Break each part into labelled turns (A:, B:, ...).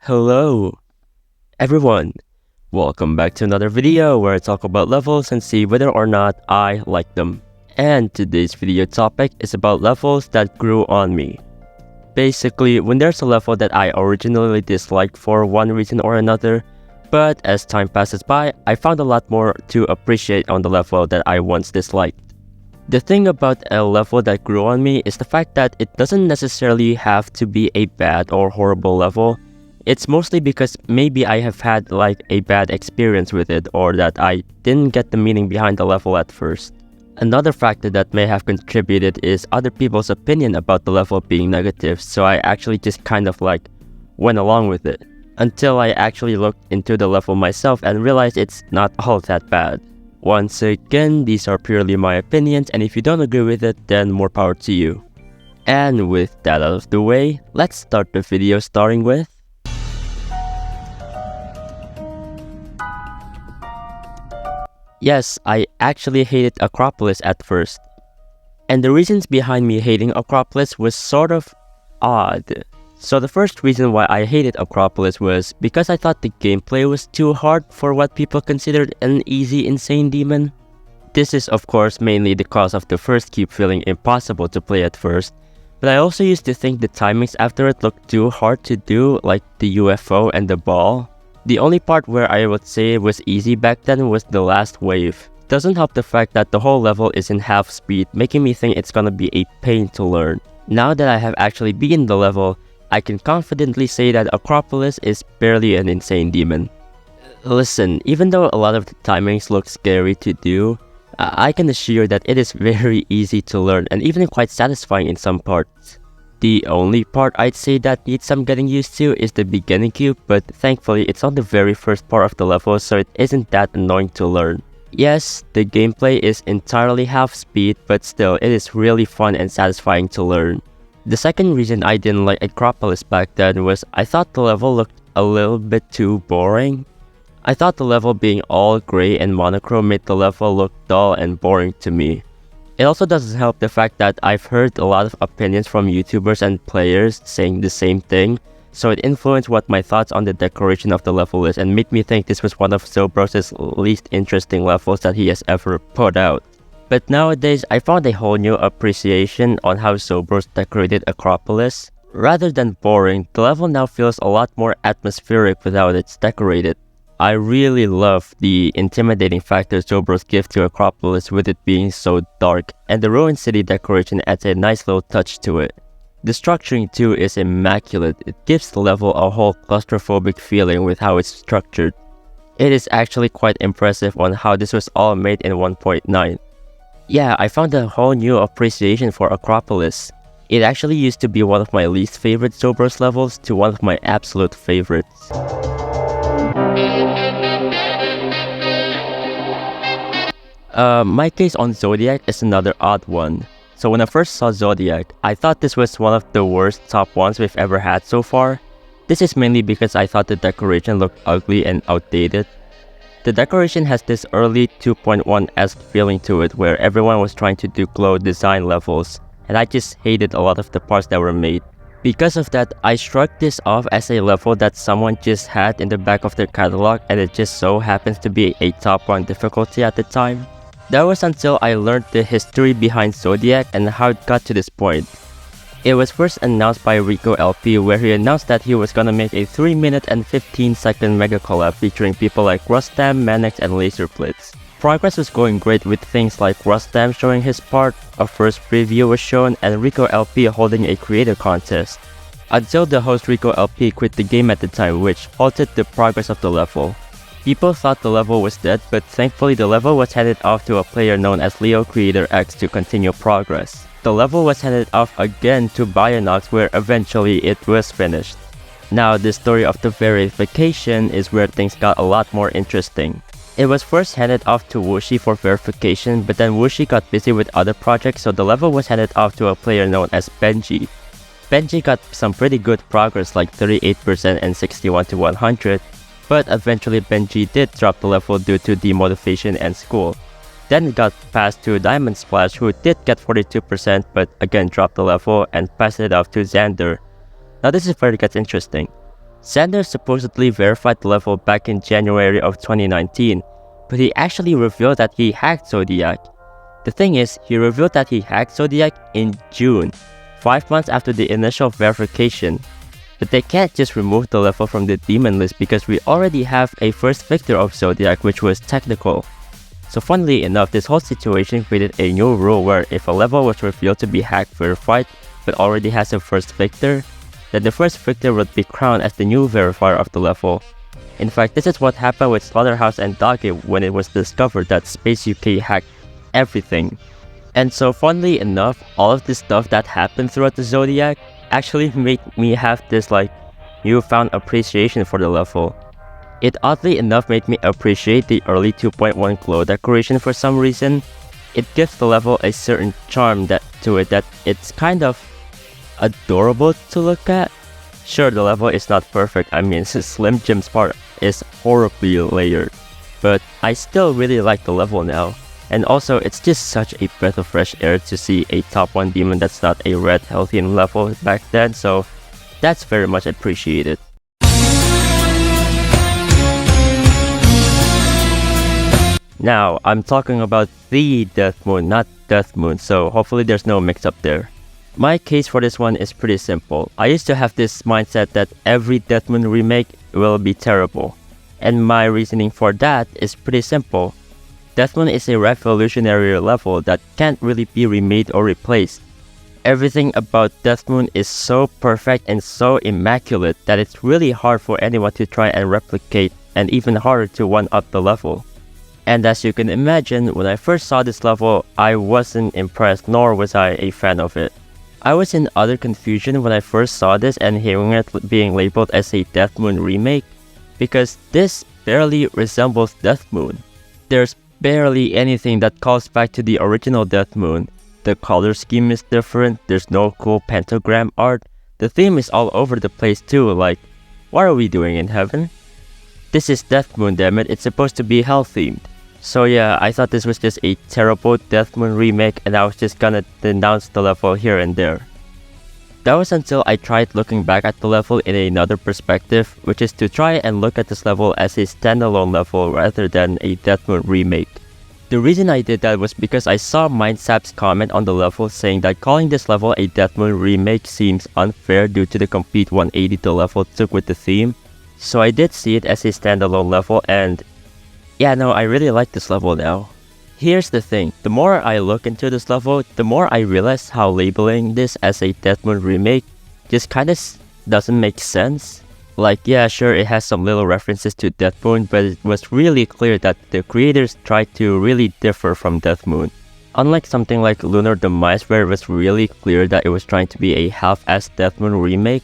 A: Hello, everyone. Welcome back to another video where I talk about levels and see whether or not I like them. And today's video topic is about levels that grew on me. Basically, when there's a level that I originally disliked for one reason or another, but as time passes by, I found a lot more to appreciate on the level that I once disliked. The thing about a level that grew on me is the fact that it doesn't necessarily have to be a bad or horrible level. It's mostly because maybe I have had a bad experience with it, or that I didn't get the meaning behind the level at first. Another factor that may have contributed is other people's opinion about the level being negative, so I actually just went along with it. Until I actually looked into the level myself and realized it's not all that bad. Once again, these are purely my opinions, and if you don't agree with it, then more power to you. And with that out of the way, let's start the video starting with yes, I actually hated Acropolis at first. And the reasons behind me hating Acropolis was sort of odd. So the first reason why I hated Acropolis was because I thought the gameplay was too hard for what people considered an easy insane demon. This is of course mainly the cause of the first cube feeling impossible to play at first, but I also used to think the timings after it looked too hard to do, like the UFO and the ball. The only part where I would say it was easy back then was the last wave. Doesn't help the fact that the whole level is in half speed, making me think it's gonna be a pain to learn. Now that I have actually beaten the level, I can confidently say that Acropolis is barely an insane demon. Listen, even though a lot of the timings look scary to do, I can assure that it is very easy to learn and even quite satisfying in some parts. The only part I'd say that needs some getting used to is the beginning cube, but thankfully it's on the very first part of the level, so it isn't that annoying to learn. Yes, the gameplay is entirely half speed, but still it is really fun and satisfying to learn. The second reason I didn't like Acropolis back then was I thought the level looked a little bit too boring. I thought the level being all gray and monochrome made the level look dull and boring to me. It also doesn't help the fact that I've heard a lot of opinions from YouTubers and players saying the same thing, so it influenced what my thoughts on the decoration of the level is and made me think this was one of Zobros' least interesting levels that he has ever put out. But nowadays, I found a whole new appreciation on how Zobros decorated Acropolis. Rather than boring, the level now feels a lot more atmospheric without it's decorated. I really love the intimidating factor Zobros give to Acropolis with it being so dark, and the ruined city decoration adds a nice little touch to it. The structuring too is immaculate. It gives the level a whole claustrophobic feeling with how it's structured. It is actually quite impressive on how this was all made in 1.9. Yeah, I found a whole new appreciation for Acropolis. It actually used to be one of my least favorite Zobros levels to one of my absolute favorites. My case on Zodiac is another odd one. So when I first saw Zodiac, I thought this was one of the worst top ones we've ever had so far. This is mainly because I thought the decoration looked ugly and outdated. The decoration has this early 2.1-esque feeling to it where everyone was trying to do glow design levels, and I just hated a lot of the parts that were made. Because of that, I shrugged this off as a level that someone just had in the back of their catalog, and it just so happens to be a top 1 difficulty at the time. That was until I learned the history behind Zodiac and how it got to this point. It was first announced by Rico LP, where he announced that he was gonna make a 3-minute and 15-second mega collab featuring people like Rustam, Manex, and Laserblitz. Progress was going great with things like Rustam showing his part, a first preview was shown, and Rico LP holding a creator contest. Until the host Rico LP quit the game at the time, which halted the progress of the level. People thought the level was dead, but thankfully the level was handed off to a player known as Leo Creator X to continue progress. The level was handed off again to Bionox, where eventually it was finished. Now the story of the verification is where things got a lot more interesting. It was first handed off to Wushi for verification, but then Wushi got busy with other projects, so the level was handed off to a player known as Benji. Benji got some pretty good progress like 38% and 61 to 100, but eventually Benji did drop the level due to demotivation and school. Then it got passed to Diamond Splash, who did get 42% but again dropped the level and passed it off to Xander. Now this is where it gets interesting. Xander supposedly verified the level back in January of 2019, but he actually revealed that he hacked Zodiac. The thing is, he revealed that he hacked Zodiac in June, 5 months after the initial verification. But they can't just remove the level from the demon list because we already have a first victor of Zodiac, which was technical. So funnily enough, this whole situation created a new rule where if a level was revealed to be hack verified but already has a first victor, then the first victor would be crowned as the new verifier of the level. In fact, this is what happened with Slaughterhouse and Doggy when it was discovered that Space UK hacked everything. And so funnily enough, all of this stuff that happened throughout the Zodiac actually made me have this newfound appreciation for the level. It oddly enough made me appreciate the early 2.1 glow decoration for some reason. It gives the level a certain charm to it that it's kind of adorable to look at. Sure, the level is not perfect, I mean Slim Jim's part is horribly layered, but I still really like the level now. And also, it's just such a breath of fresh air to see a top 1 demon that's not a red Healthian level back then, so that's very much appreciated. Now, I'm talking about the Death Moon, not Death Moon, so hopefully there's no mix-up there. My case for this one is pretty simple. I used to have this mindset that every Death Moon remake will be terrible. And my reasoning for that is pretty simple. Death Moon is a revolutionary level that can't really be remade or replaced. Everything about Death Moon is so perfect and so immaculate that it's really hard for anyone to try and replicate, and even harder to one-up the level. And as you can imagine, when I first saw this level, I wasn't impressed, nor was I a fan of it. I was in utter confusion when I first saw this and hearing it being labeled as a Death Moon remake, because this barely resembles Death Moon. There's barely anything that calls back to the original Death Moon. The color scheme is different, there's no cool pentagram art, the theme is all over the place too, like, what are we doing in heaven? This is Death Moon, dammit, it's supposed to be hell themed. So yeah, I thought this was just a terrible Death Moon remake and I was just gonna denounce the level here and there. That was until I tried looking back at the level in another perspective, which is to try and look at this level as a standalone level rather than a Death Moon remake. The reason I did that was because I saw Mindsap's comment on the level saying that calling this level a Death Moon remake seems unfair due to the complete 180 the level took with the theme. So I did see it as a standalone level and yeah, no, I really like this level now. Here's the thing, the more I look into this level, the more I realize how labeling this as a Death Moon remake just kinda doesn't make sense. Like, yeah, sure, it has some little references to Death Moon, but it was really clear that the creators tried to really differ from Death Moon. Unlike something like Lunar Demise, where it was really clear that it was trying to be a half-assed Death Moon remake,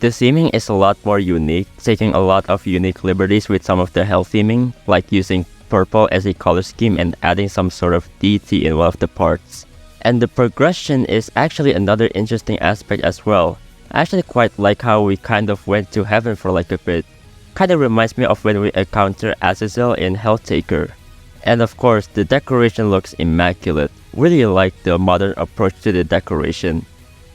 A: the theming is a lot more unique, taking a lot of unique liberties with some of the hell theming, like using purple as a color scheme and adding some sort of deity in one of the parts. And the progression is actually another interesting aspect as well. I actually quite like how we kind of went to heaven for like a bit. Kinda reminds me of when we encounter Azazel in Helltaker. And of course, the decoration looks immaculate. Really like the modern approach to the decoration.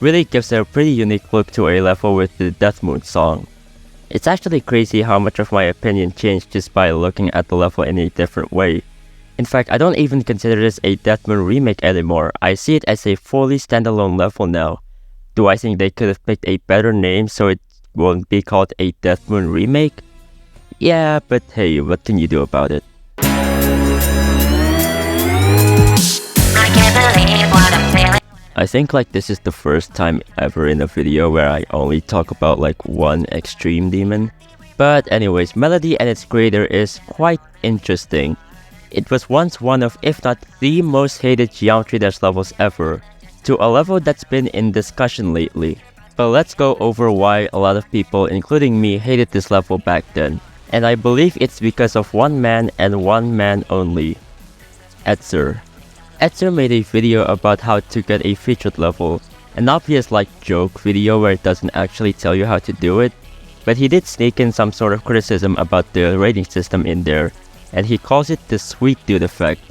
A: Really gives a pretty unique look to a level with the Death Moon song. It's actually crazy how much of my opinion changed just by looking at the level in a different way. In fact, I don't even consider this a Death Moon remake anymore. I see it as a fully standalone level now. Do I think they could have picked a better name so it won't be called a Death Moon remake? Yeah, but hey, what can you do about it? I think this is the first time ever in a video where I only talk about one extreme demon. But anyways, Melody and its creator is quite interesting. It was once one of, if not the most hated Geometry Dash levels ever, to a level that's been in discussion lately. But let's go over why a lot of people, including me, hated this level back then. And I believe it's because of one man and one man only. Etzer. Etzer made a video about how to get a featured level, an obvious joke video where it doesn't actually tell you how to do it, but he did sneak in some sort of criticism about the rating system in there, and he calls it the sweet dude effect,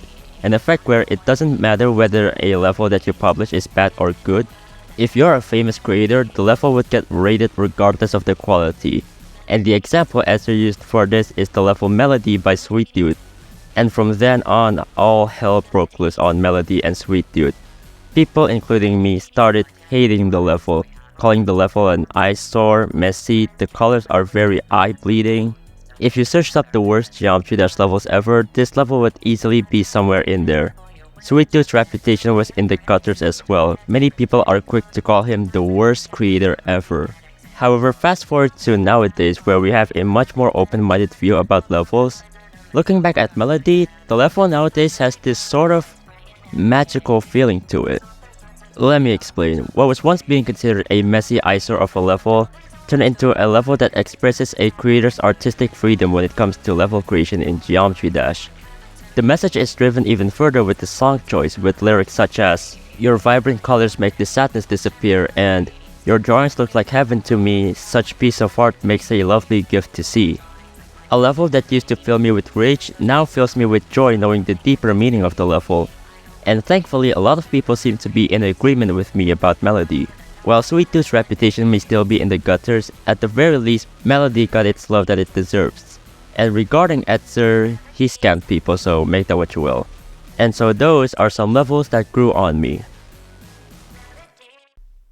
A: an effect where it doesn't matter whether a level that you publish is bad or good. If you're a famous creator, the level would get rated regardless of the quality. And the example answer used for this is the level Melody by Sweet Dude. And from then on, all hell broke loose on Melody and Sweet Dude. People, including me, started hating the level, calling the level an eyesore, messy, the colors are very eye-bleeding. If you searched up the worst Geometry Dash levels ever, this level would easily be somewhere in there. Sweet Dude's reputation was in the gutters as well. Many people are quick to call him the worst creator ever. However, fast forward to nowadays where we have a much more open-minded view about levels. Looking back at Melody, the level nowadays has this sort of magical feeling to it. Let me explain. What was once being considered a messy eyesore of a level turned into a level that expresses a creator's artistic freedom when it comes to level creation in Geometry Dash. The message is driven even further with the song choice, with lyrics such as, "Your vibrant colors make the sadness disappear," and "Your drawings look like heaven to me, such piece of art makes a lovely gift to see." A level that used to fill me with rage now fills me with joy knowing the deeper meaning of the level. And thankfully, a lot of people seem to be in agreement with me about Melody. While Sweet Dude's reputation may still be in the gutters, at the very least, Melody got its love that it deserves. And regarding Etzer, he scammed people, so make that what you will. And so those are some levels that grew on me.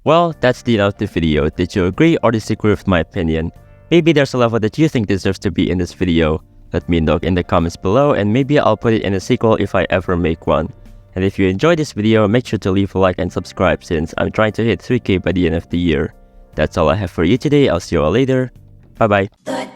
A: Well, that's the end of the video. Did you agree or disagree with my opinion? Maybe there's a level that you think deserves to be in this video. Let me know in the comments below, and maybe I'll put it in a sequel if I ever make one. And if you enjoyed this video, make sure to leave a like and subscribe since I'm trying to hit 3K by the end of the year. That's all I have for you today. I'll see you all later. Bye bye.